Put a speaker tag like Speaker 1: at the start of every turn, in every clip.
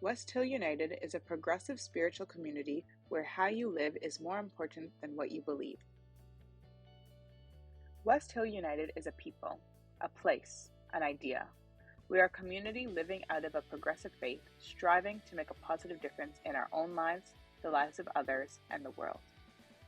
Speaker 1: West Hill United is a progressive spiritual community where how you live is more important than what you believe. West Hill United is a people, a place, an idea. We are a community living out of a progressive faith, striving to make a positive difference in our own lives, the lives of others, and the world.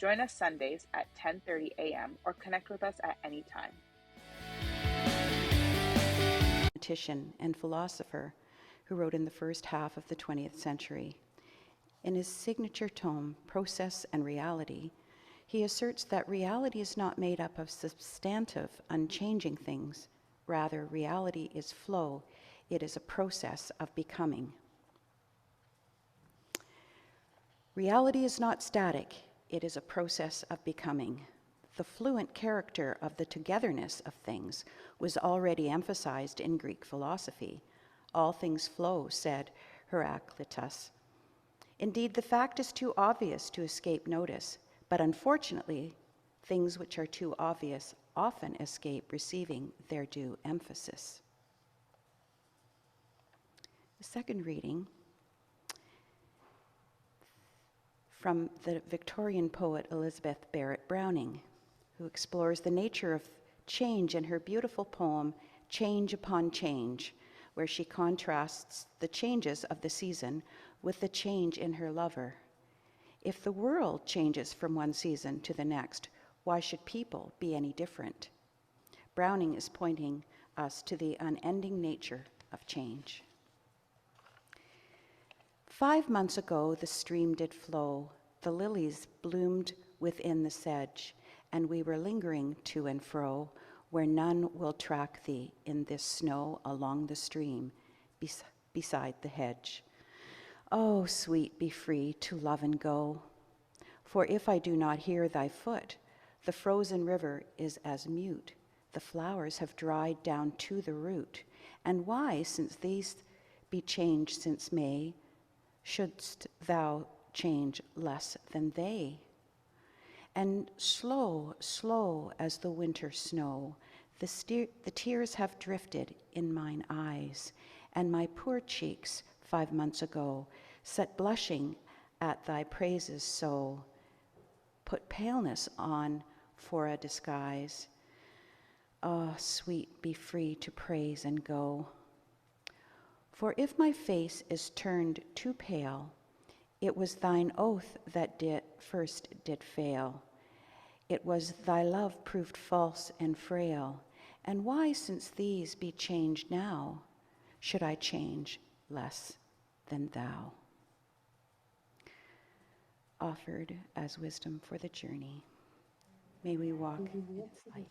Speaker 1: Join us Sundays at 10:30 a.m. or connect with us at any time.
Speaker 2: Mathematician and philosopher who wrote in the first half of the 20th century. In his signature tome, Process and Reality, he asserts that reality is not made up of substantive, unchanging things. Rather, reality is flow. It is a process of becoming. Reality is not static. It is a process of becoming. The fluent character of the togetherness of things was already emphasized in Greek philosophy. All things flow, said Heraclitus. Indeed, the fact is too obvious to escape notice, but unfortunately, things which are too obvious often escape receiving their due emphasis. The second reading from the Victorian poet Elizabeth Barrett Browning, who explores the nature of change in her beautiful poem, Change Upon Change, where she contrasts the changes of the season with the change in her lover. If the world changes from one season to the next, why should people be any different? Browning is pointing us to the unending nature of change. 5 months ago the stream did flow, the lilies bloomed within the sedge, and we were lingering to and fro, where none will track thee in this snow along the stream, beside the hedge. Oh, sweet, be free to love and go. For if I do not hear thy foot, the frozen river is as mute. The flowers have dried down to the root. And why, since these be changed since May, shouldst thou change less than they? And slow, slow as the winter snow, the tears have drifted in mine eyes, and my poor cheeks 5 months ago set blushing at thy praises so, put paleness on for a disguise. Ah, sweet, be free to praise and go. For if my face is turned too pale, it was thine oath that first did fail. It was thy love proved false and frail. And why, since these be changed now, should I change less than thou? Offered as wisdom for the journey. May we walk in its light.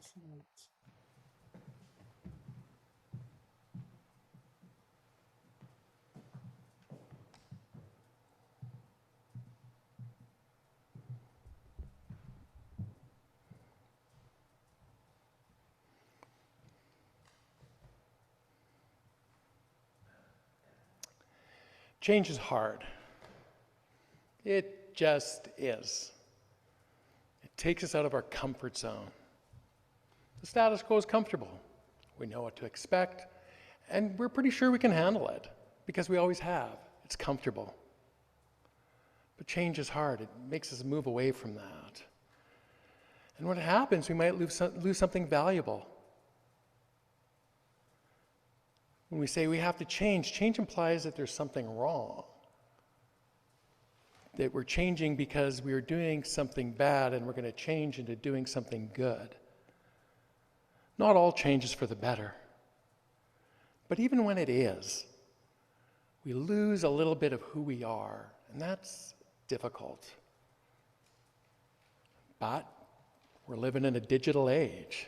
Speaker 3: Change is hard. It just is. It takes us out of our comfort zone. The status quo is comfortable. We know what to expect, and we're pretty sure we can handle it because we always have. It's comfortable. But change is hard. It makes us move away from that. And when it happens, we might lose something valuable. When we say we have to change implies that there's something wrong. That we're changing because we are doing something bad and we're going to change into doing something good. Not all change is for the better. But even when it is, we lose a little bit of who we are, and that's difficult. But we're living in a digital age.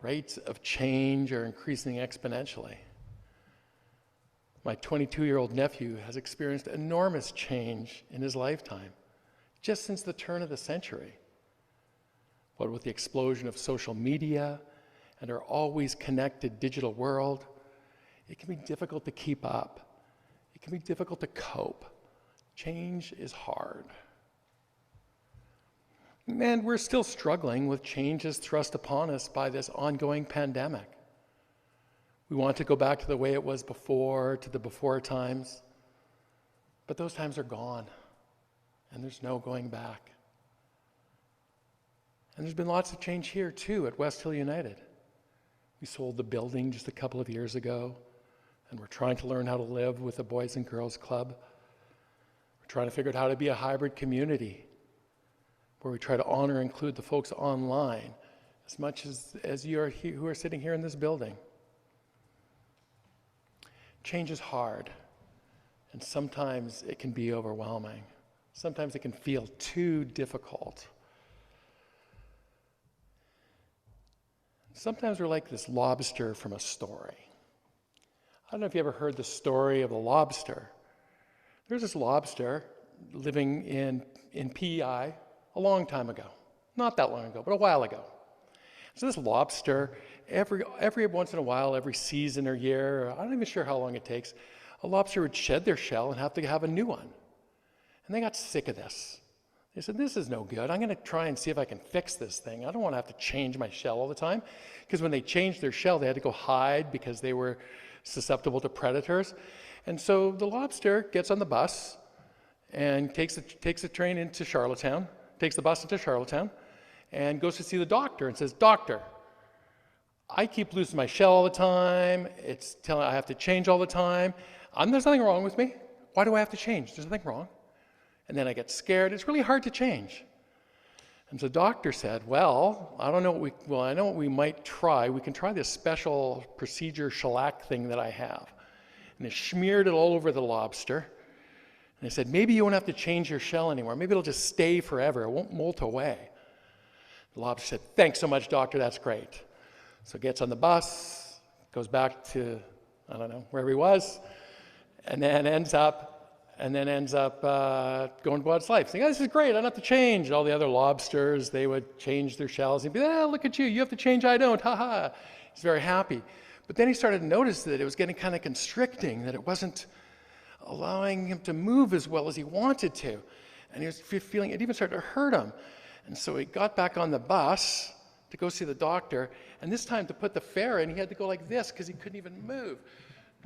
Speaker 3: Rates of change are increasing exponentially. My 22-year-old nephew has experienced enormous change in his lifetime, just since the turn of the century. What with the explosion of social media and our always connected digital world, it can be difficult to keep up. It can be difficult to cope. Change is hard. And we're still struggling with changes thrust upon us by this ongoing pandemic. We want to go back to the way it was before, to the before times. But those times are gone, and there's no going back. And there's been lots of change here, too, at West Hill United. We sold the building just a couple of years ago, and we're trying to learn how to live with a Boys and Girls Club. We're trying to figure out how to be a hybrid community, where we try to honor and include the folks online as much as you are who are sitting here in this building. Change is hard, and sometimes it can be overwhelming. Sometimes it can feel too difficult. Sometimes we're like this lobster from a story. I don't know if you ever heard the story of the lobster. There's this lobster living in PEI a long time ago. Not that long ago, but a while ago. So this lobster, every once in a while, every season or year, I'm not even sure how long it takes, a lobster would shed their shell and have to have a new one. And they got sick of this. They said, this is no good. I'm going to try and see if I can fix this thing. I don't want to have to change my shell all the time. Because when they changed their shell, they had to go hide because they were susceptible to predators. And so the lobster gets on the bus and takes the train into Charlottetown, takes the bus into Charlottetown, and goes to see the doctor and says, Doctor, I keep losing my shell all the time. It's telling I have to change all the time. There's nothing wrong with me. Why do I have to change? There's nothing wrong. And then I get scared. It's really hard to change. And so the doctor said, well, I know what we might try. We can try this special procedure shellac thing that I have. And they smeared it all over the lobster. And they said, maybe you won't have to change your shell anymore. Maybe it'll just stay forever. It won't molt away. The lobster said, thanks so much, doctor. That's great. So gets on the bus, goes back to, I don't know, wherever he was, and then ends up going about his life, saying, oh, this is great, I don't have to change. And all the other lobsters, they would change their shells. He'd be, look at you have to change, I don't, ha. He's very happy. But then he started to notice that it was getting kind of constricting, that it wasn't allowing him to move as well as he wanted to. And he was feeling, it even started to hurt him. And so he got back on the bus to go see the doctor, and this time to put the fare in, he had to go like this because he couldn't even move.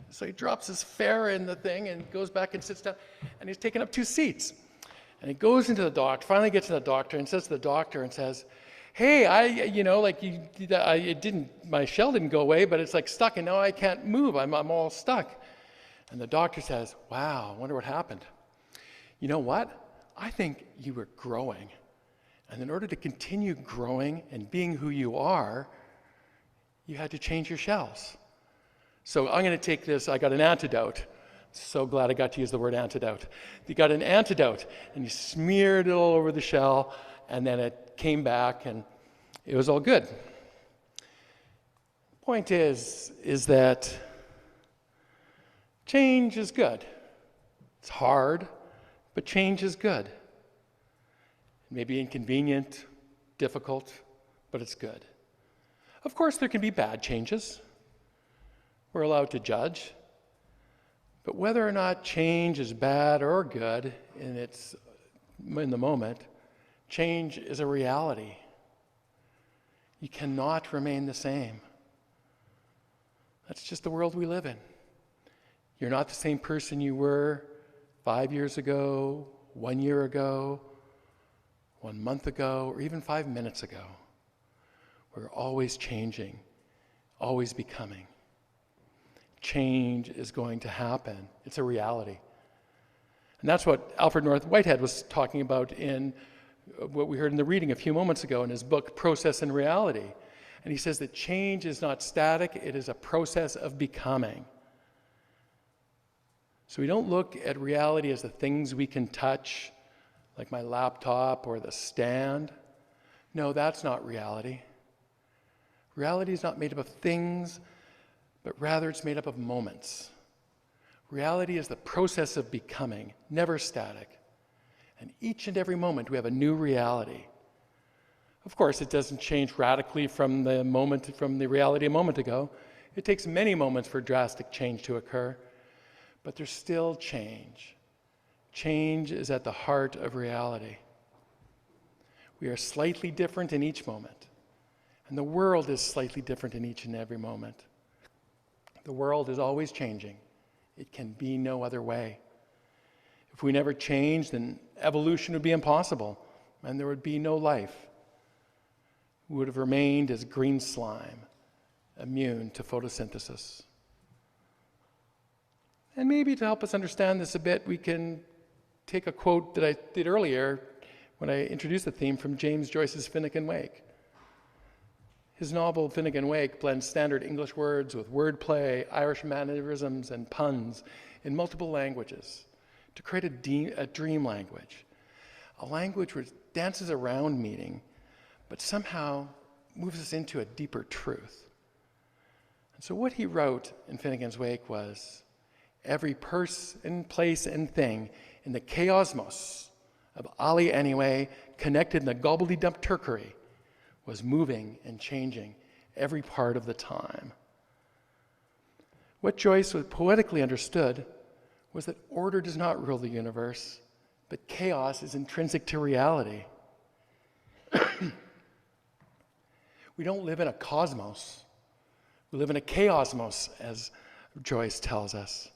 Speaker 3: So he drops his fare in the thing and goes back and sits down, and he's taken up 2 seats. And he goes into the doctor, finally gets to the doctor, and says to the doctor and says, hey, my shell didn't go away, but it's like stuck, and now I can't move. I'm all stuck. And the doctor says, wow, I wonder what happened. You know what? I think you were growing. And in order to continue growing and being who you are, you had to change your shells. So I'm going to take this, I got an antidote. So glad I got to use the word antidote. You got an antidote, and you smeared it all over the shell, and then it came back, and it was all good. Point is that change is good. It's hard, but change is good. It may be inconvenient, difficult, but it's good. Of course, there can be bad changes. We're allowed to judge. But whether or not change is bad or good in the moment, change is a reality. You cannot remain the same. That's just the world we live in. You're not the same person you were 5 years ago, 1 year ago, 1 month ago, or even 5 minutes ago. We're always changing, always becoming. Change is going to happen. It's a reality. And that's what Alfred North Whitehead was talking about in what we heard in the reading a few moments ago in his book, Process and Reality. And he says that change is not static, it is a process of becoming. So we don't look at reality as the things we can touch, like my laptop or the stand. No, that's not reality. Reality is not made up of things, but rather it's made up of moments. Reality is the process of becoming, never static. And each and every moment we have a new reality. Of course, it doesn't change radically from the reality a moment ago. It takes many moments for drastic change to occur, but there's still change. Change is at the heart of reality. We are slightly different in each moment, and the world is slightly different in each and every moment. The world is always changing. It can be no other way. If we never changed, then evolution would be impossible, and there would be no life. We would have remained as green slime, immune to photosynthesis. And maybe to help us understand this a bit, we can take a quote that I did earlier when I introduced the theme from James Joyce's Finnegan Wake. His novel Finnegan Wake blends standard English words with wordplay, Irish mannerisms, and puns in multiple languages to create a dream language, a language which dances around meaning, but somehow moves us into a deeper truth. And so what he wrote in Finnegan's Wake was, every person, place, and thing in the chaosmos of Ali Anyway, connected in the gobbledygump turkery, was moving and changing every part of the time. What Joyce poetically understood was that order does not rule the universe, but chaos is intrinsic to reality. We don't live in a cosmos. We live in a chaosmos, as Joyce tells us.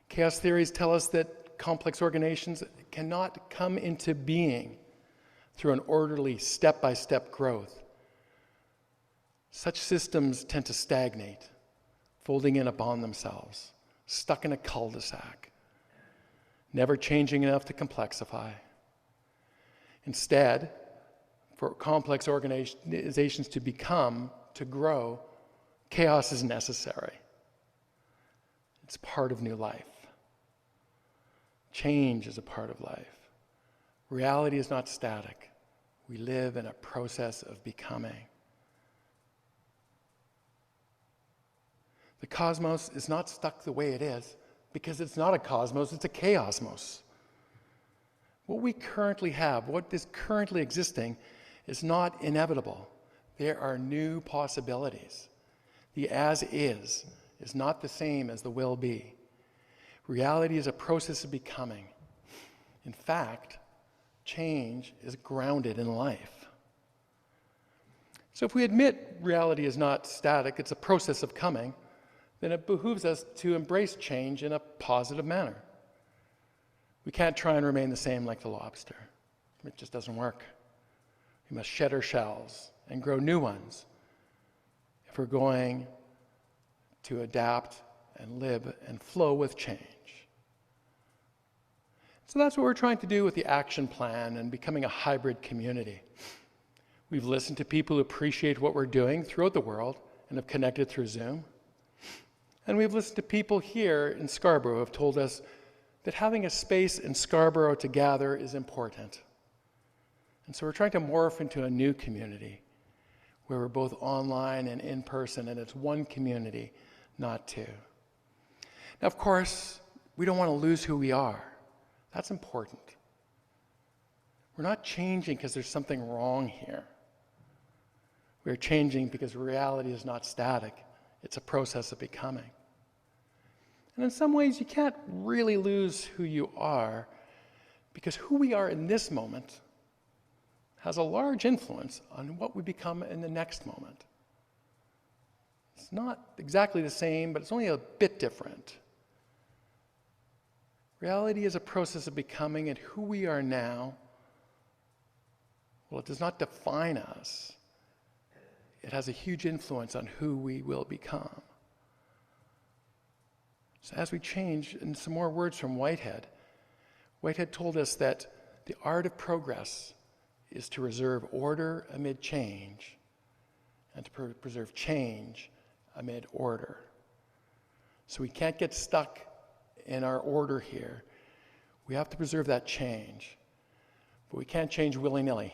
Speaker 3: Chaos theories tell us that complex organizations cannot come into being through an orderly, step-by-step growth. Such systems tend to stagnate, folding in upon themselves, stuck in a cul-de-sac, never changing enough to complexify. Instead, for complex organizations to become, to grow, chaos is necessary. It's part of new life. Change is a part of life. Reality is not static. We live in a process of becoming. The cosmos is not stuck the way it is because it's not a cosmos, it's a chaosmos. What we currently have, what is currently existing, is not inevitable. There are new possibilities. The as is not the same as the will be. Reality is a process of becoming. In fact, change is grounded in life. So if we admit reality is not static, it's a process of coming, then it behooves us to embrace change in a positive manner. We can't try and remain the same like the lobster. It just doesn't work. We must shed our shells and grow new ones if we're going to adapt and live and flow with change. So that's what we're trying to do with the action plan and becoming a hybrid community. We've listened to people who appreciate what we're doing throughout the world and have connected through Zoom. And we've listened to people here in Scarborough who have told us that having a space in Scarborough to gather is important. And so we're trying to morph into a new community where we're both online and in person, and it's one community, not two. Now, of course, we don't want to lose who we are. That's important. We're not changing because there's something wrong here. We're changing because reality is not static. It's a process of becoming. And in some ways, you can't really lose who you are because who we are in this moment has a large influence on what we become in the next moment. It's not exactly the same, but it's only a bit different. Reality is a process of becoming, and who we are now, well, it does not define us. It has a huge influence on who we will become. So as we change, and some more words from Whitehead, Whitehead told us that the art of progress is to reserve order amid change and to preserve change amid order. So we can't get stuck in our order here. We have to preserve that change. But we can't change willy-nilly.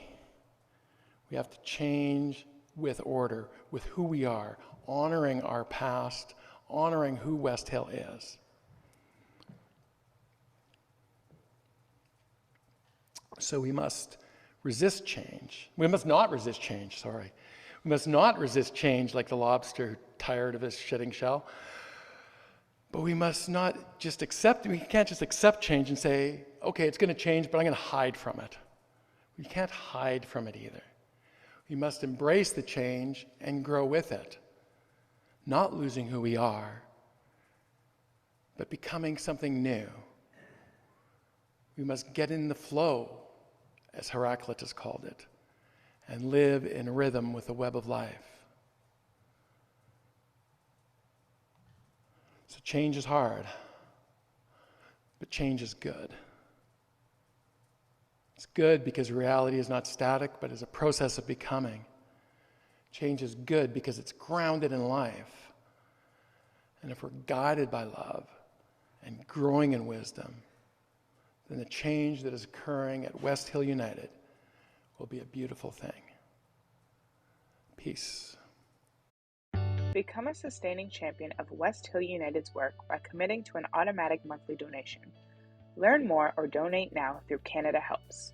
Speaker 3: We have to change with order, with who we are, honoring our past, honoring who West Hill is. So we must resist change. We must not resist change, sorry. We must not resist change like the lobster tired of his shedding shell. But we must not just accept, we can't just accept change and say, okay, it's going to change, but I'm going to hide from it. We can't hide from it either. We must embrace the change and grow with it, not losing who we are, but becoming something new, We must get in the flow, as Heraclitus called it, and live in rhythm with the web of life. So change is hard, but change is good. It's good because reality is not static, but is a process of becoming. Change is good because it's grounded in life. And if we're guided by love and growing in wisdom, then the change that is occurring at West Hill United will be a beautiful thing. Peace.
Speaker 1: Become a sustaining champion of West Hill United's work by committing to an automatic monthly donation. Learn more or donate now through Canada Helps.